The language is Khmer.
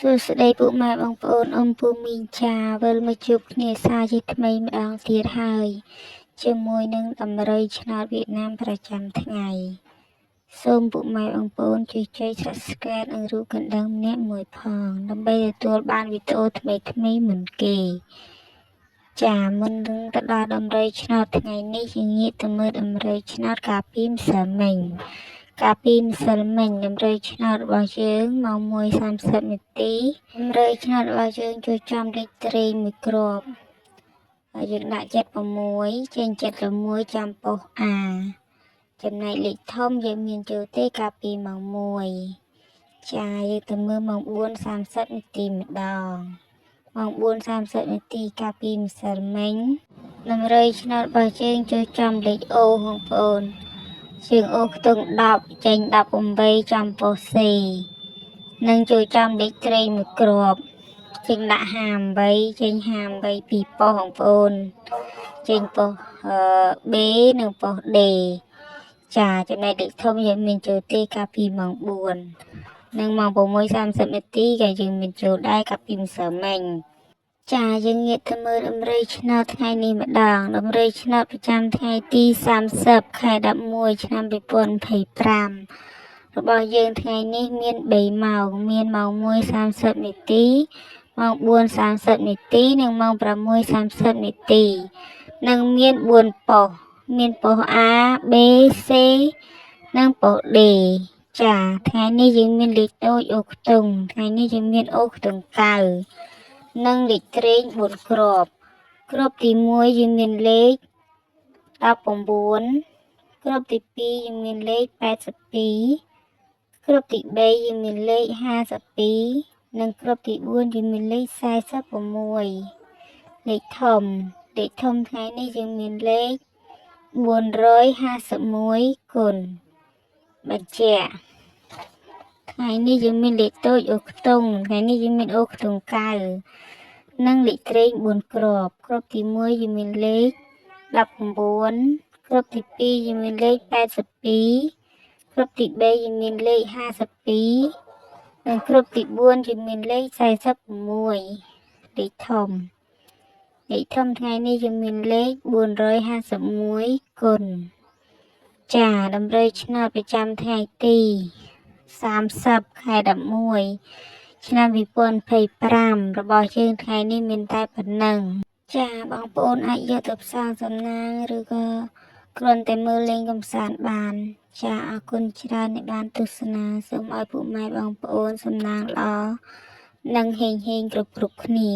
សួស្តីពុកម៉ែបងប្អូនអ៊ំពូមីងចាវិលមកជួបគ្នាសារជាថ្មីម្ដងទៀតហើយជាមួយនឹងតម្រុយឆ្នោតវៀតណាមប្រចាំថ្ងៃសូមពុកម៉ែបងប្អូនជួយចុច Subscribe និងរូបកណ្ដឹងម្នាក់មួយផងដើម្បីទទួលបានវីដេអូថ្មីមុនគេចាមុននឹងទៅដល់តម្រុយឆ្នោតថ្ងៃនេះយើងងាកទៅមើលតម្រុយឆ្នោតកាលពីម្សិលមិញតម្រុយឆ្នោតរបស់យើងម៉ោង 1:30 នាទីតម្រុយឆ្នោតរបស់យើងចូលចំលេខត្រីមួយគ្រាប់ហើយយើងដាក់76ចេញ76ចំប៉ុស A ចំណែកលេខធំយើងមានចូលទេកាលពីម៉ោង 1ចាយើងទៅមើលម៉ោង 4:30 នាទីម្ដងម៉ោង 4:30 នាទីកាលពីម្សិលមិញតម្រុយឆ្នោតរបស់យើងចូលចំលេខ O បងប្អូនជាងអូខ្ទង់10ចេញ18ចំប៉ុស C និងចូលចំលេខត្រីមួយគ្រាប់ជាងដាក់58ចេញ58ពីរប៉ុសបងប្អូនចេញប៉ុស B និងប៉ុស D ចាចំណែកលេខធំយើងមានចូលទេកាលពីម៉ោង 4និងម៉ោង 6:30 នាទីក៏យើងមានចូលដែរកាលពីម្សិលមិញចាយើងងាកទៅមើលតម្រុយឆ្នោតថ្ងៃនេះម្ដងតម្រុយឆ្នោតប្រចាំថ្ងៃទី30ខែ11ឆ្នាំ2025របស់យើងថ្ងៃនេះមាន3ម៉ោងមានម៉ោង 1:30 នាទីម៉ោង 4:30 នាទីនិងម៉ោង 6:30 នាទីនិងមាន4ប៉ុសមានប៉ុស A B C និងប៉ុស D ចាថ្ងៃនេះយើងមានលេខតូចអូខ្ទង់ថ្ងៃនេះយើងមានអូខ្ទង់9និងលេខត្រេង4គ្រាប់គ្រាប់ទី1យើងមានលេខ19គ្រាប់ទី2យើងមានលេខ82គ្រាប់ទី3យើងមានលេខ52និងគ្រាប់ទី4យើងមានលេខ46លេខធំថ្ងៃនេះយើងមានលេខ451គុណបញ្ជាក់ថ្ងៃនេះយើងមានលេខតូចអូខ្ទង់ថ្ងៃនេះយើងមានអូខ្ទង់9និងលេខត្រេង4គ្រាប់គ្រាប់ទី1យើងមានលេខ19គ្រាប់ទី2យើងមានលេខ82គ្រាប់ទី3យើងមានលេខ52និងគ្រាប់ទី4យើងមានលេខ46លេខធំថ្ងៃនេះយើងមានលេខ451គុណចាតម្រុយឆ្នោតប្រចាំថ្ងៃទី30ខែ11ឆ្នាំ2025របស់យើងថ្ងៃនេះមានតែប៉ុណ្ណឹងចាបងប្អូនអាចយកទៅផ្សងសំណាងឬក៏គ្រាន់តែមើលលេងកម្សាន្តបានចាអរគុណច្រើនដែលបានទស្សនាសូមឲ្យពុកម៉ែបងប្អូនសំណាងល្អនិងហេងគ្រប់គ្នា